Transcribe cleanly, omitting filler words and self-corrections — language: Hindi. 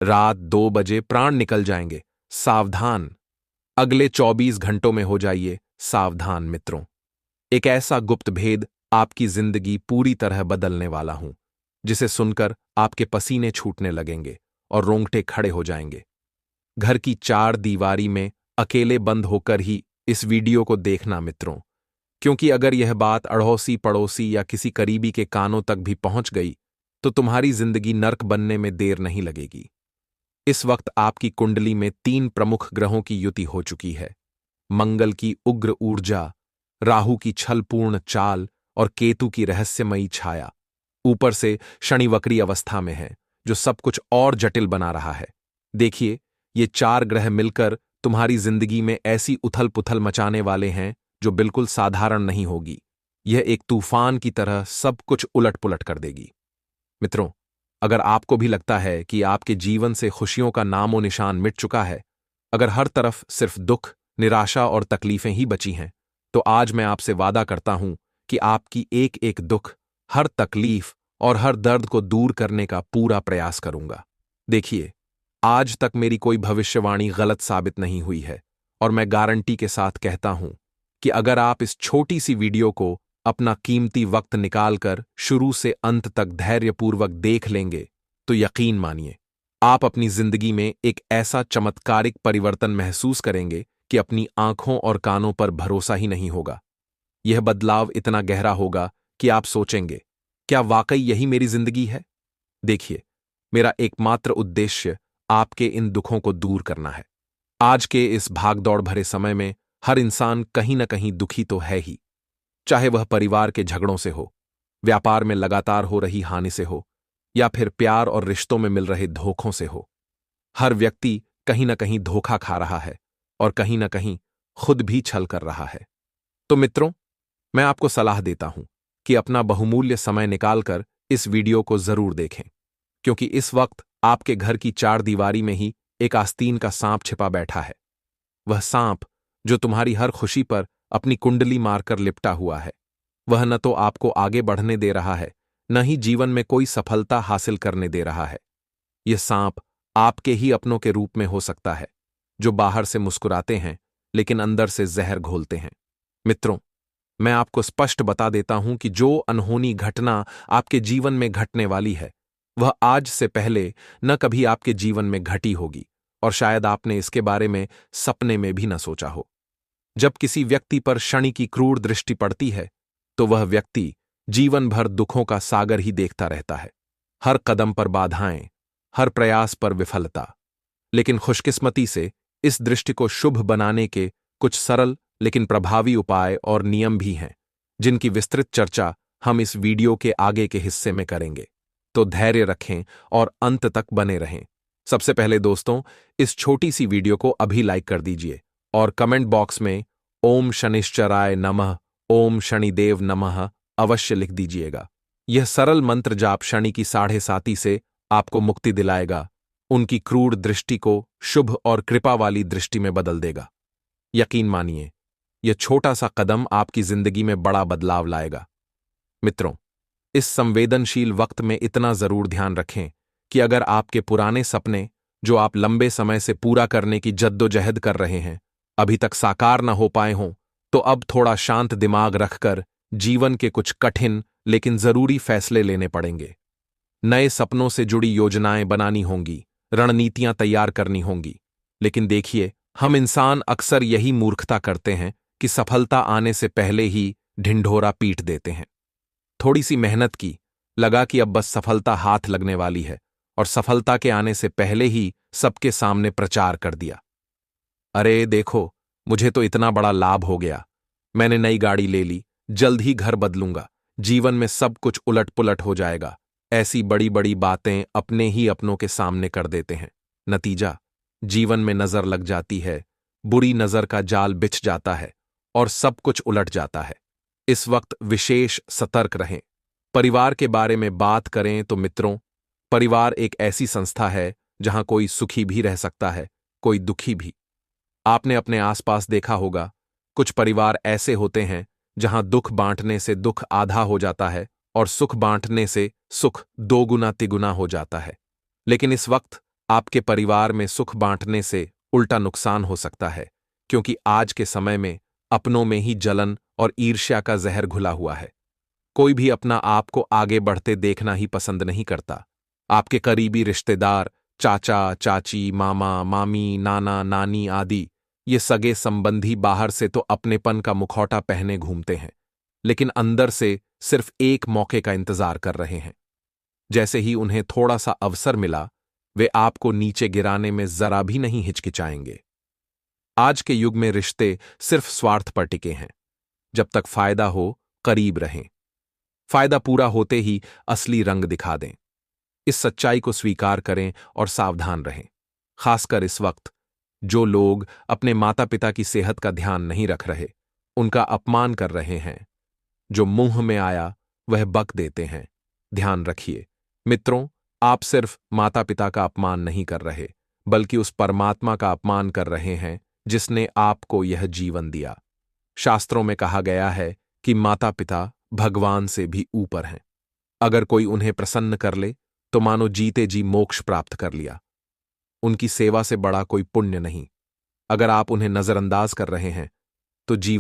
रात 2 बजे प्राण निकल जाएंगे, सावधान। अगले 24 घंटों में हो जाइए सावधान मित्रों। एक ऐसा गुप्त भेद आपकी जिंदगी पूरी तरह बदलने वाला हूं, जिसे सुनकर आपके पसीने छूटने लगेंगे और रोंगटे खड़े हो जाएंगे। घर की 4 दीवारी में अकेले बंद होकर ही इस वीडियो को देखना मित्रों, क्योंकि अगर यह बात अड़ोसी पड़ोसी या किसी करीबी के कानों तक भी पहुंच गई तो तुम्हारी जिंदगी नर्क बनने में देर नहीं लगेगी। इस वक्त आपकी कुंडली में 3 प्रमुख ग्रहों की युति हो चुकी है। मंगल की उग्र ऊर्जा, राहु की छलपूर्ण चाल और केतु की रहस्यमयी छाया। ऊपर से शनि वक्री अवस्था में है, जो सब कुछ और जटिल बना रहा है। देखिए, ये 4 ग्रह मिलकर तुम्हारी जिंदगी में ऐसी उथल पुथल मचाने वाले हैं जो बिल्कुल साधारण नहीं होगी। यह एक तूफान की तरह सब कुछ उलट पुलट कर देगी। मित्रों, अगर आपको भी लगता है कि आपके जीवन से खुशियों का नामो निशान मिट चुका है, अगर हर तरफ सिर्फ दुख, निराशा और तकलीफें ही बची हैं, तो आज मैं आपसे वादा करता हूं कि आपकी एक एक दुख, हर तकलीफ और हर दर्द को दूर करने का पूरा प्रयास करूंगा। देखिए, आज तक मेरी कोई भविष्यवाणी गलत साबित नहीं हुई है, और मैं गारंटी के साथ कहता हूं कि अगर आप इस छोटी सी वीडियो को अपना कीमती वक्त निकालकर शुरू से अंत तक धैर्यपूर्वक देख लेंगे, तो यकीन मानिए, आप अपनी जिंदगी में एक ऐसा चमत्कारिक परिवर्तन महसूस करेंगे कि अपनी आंखों और कानों पर भरोसा ही नहीं होगा। यह बदलाव इतना गहरा होगा कि आप सोचेंगे, क्या वाकई यही मेरी जिंदगी है? देखिए, मेरा एकमात्र उद्देश्य आपके इन दुखों को दूर करना है। आज के इस भागदौड़ भरे समय में हर इंसान कहीं न कहीं दुखी तो है ही, चाहे वह परिवार के झगड़ों से हो, व्यापार में लगातार हो रही हानि से हो, या फिर प्यार और रिश्तों में मिल रहे धोखों से हो। हर व्यक्ति कहीं न कहीं धोखा खा रहा है और कहीं न कहीं खुद भी छल कर रहा है। तो मित्रों, मैं आपको सलाह देता हूं कि अपना बहुमूल्य समय निकालकर इस वीडियो को जरूर देखें, क्योंकि इस वक्त आपके घर की 4 दीवारी में ही एक आस्तीन का सांप छिपा बैठा है। वह सांप जो तुम्हारी हर खुशी पर अपनी कुंडली मारकर लिपटा हुआ है। वह न तो आपको आगे बढ़ने दे रहा है, न ही जीवन में कोई सफलता हासिल करने दे रहा है। यह सांप आपके ही अपनों के रूप में हो सकता है, जो बाहर से मुस्कुराते हैं लेकिन अंदर से जहर घोलते हैं। मित्रों, मैं आपको स्पष्ट बता देता हूं कि जो अनहोनी घटना आपके जीवन में घटने वाली है, वह आज से पहले न कभी आपके जीवन में घटी होगी, और शायद आपने इसके बारे में सपने में भी न सोचा हो। जब किसी व्यक्ति पर शनि की क्रूर दृष्टि पड़ती है, तो वह व्यक्ति जीवन भर दुखों का सागर ही देखता रहता है। हर कदम पर बाधाएं, हर प्रयास पर विफलता। लेकिन खुशकिस्मती से इस दृष्टि को शुभ बनाने के कुछ सरल लेकिन प्रभावी उपाय और नियम भी हैं, जिनकी विस्तृत चर्चा हम इस वीडियो के आगे के हिस्से में करेंगे। तो धैर्य रखें और अंत तक बने रहें। सबसे पहले दोस्तों, इस छोटी सी वीडियो को अभी लाइक कर दीजिए और कमेंट बॉक्स में ओम शनिश्चराय नमः, ओम शनिदेव नमः अवश्य लिख दीजिएगा। यह सरल मंत्र जाप शनि की 7.5 से आपको मुक्ति दिलाएगा, उनकी क्रूर दृष्टि को शुभ और कृपा वाली दृष्टि में बदल देगा। यकीन मानिए, यह छोटा सा कदम आपकी जिंदगी में बड़ा बदलाव लाएगा। मित्रों, इस संवेदनशील वक्त में इतना जरूर ध्यान रखें कि अगर आपके पुराने सपने, जो आप लंबे समय से पूरा करने की जद्दोजहद कर रहे हैं, अभी तक साकार न हो पाए हों, तो अब थोड़ा शांत दिमाग रखकर जीवन के कुछ कठिन लेकिन जरूरी फैसले लेने पड़ेंगे। नए सपनों से जुड़ी योजनाएं बनानी होंगी, रणनीतियां तैयार करनी होंगी। लेकिन देखिए, हम इंसान अक्सर यही मूर्खता करते हैं कि सफलता आने से पहले ही ढिंढोरा पीट देते हैं। थोड़ी सी मेहनत की, लगा कि अब बस सफलता हाथ लगने वाली है, और सफलता के आने से पहले ही सबके सामने प्रचार कर दिया। अरे देखो, मुझे तो इतना बड़ा लाभ हो गया, मैंने नई गाड़ी ले ली, जल्द ही घर बदलूंगा, जीवन में सब कुछ उलट पुलट हो जाएगा। ऐसी बड़ी बड़ी बातें अपने ही अपनों के सामने कर देते हैं। नतीजा, जीवन में नजर लग जाती है, बुरी नजर का जाल बिछ जाता है और सब कुछ उलट जाता है। इस वक्त विशेष सतर्क रहें। परिवार के बारे में बात करें तो मित्रों, परिवार एक ऐसी संस्था है जहां कोई सुखी भी रह सकता है, कोई दुखी भी। आपने अपने आसपास देखा होगा, कुछ परिवार ऐसे होते हैं जहां दुख बांटने से दुख आधा हो जाता है और सुख बांटने से सुख 2 गुना तिगुना हो जाता है। लेकिन इस वक्त आपके परिवार में सुख बांटने से उल्टा नुकसान हो सकता है, क्योंकि आज के समय में अपनों में ही जलन और ईर्ष्या का जहर घुला हुआ है। कोई भी अपना आप को आगे बढ़ते देखना ही पसंद नहीं करता। आपके करीबी रिश्तेदार, चाचा, चाची, मामा, मामी, नाना, नानी आदि ये सगे संबंधी बाहर से तो अपनेपन का मुखौटा पहने घूमते हैं, लेकिन अंदर से सिर्फ एक मौके का इंतजार कर रहे हैं। जैसे ही उन्हें थोड़ा सा अवसर मिला, वे आपको नीचे गिराने में जरा भी नहीं हिचकिचाएंगे। आज के युग में रिश्ते सिर्फ स्वार्थ पर टिके हैं। जब तक फायदा हो, करीब रहें। फायदा पूरा होते ही असली रंग दिखा दें। इस सच्चाई को स्वीकार करें और सावधान रहें। खासकर इस वक्त जो लोग अपने माता पिता की सेहत का ध्यान नहीं रख रहे, उनका अपमान कर रहे हैं। जो मुंह में आया वह बक देते हैं। ध्यान रखिए मित्रों, आप सिर्फ माता पिता का अपमान नहीं कर रहे, बल्कि उस परमात्मा का अपमान कर रहे हैं जिसने आपको यह जीवन दिया। शास्त्रों में कहा गया है कि माता पिता भगवान से भी ऊपर हैं। अगर कोई उन्हें प्रसन्न कर ले तो मानो जीते जी मोक्ष प्राप्त कर लिया। उनकी सेवा से बड़ा कोई पुण्य नहीं। अगर आप उन्हें नजरअंदाज कर रहे हैं तो जीवन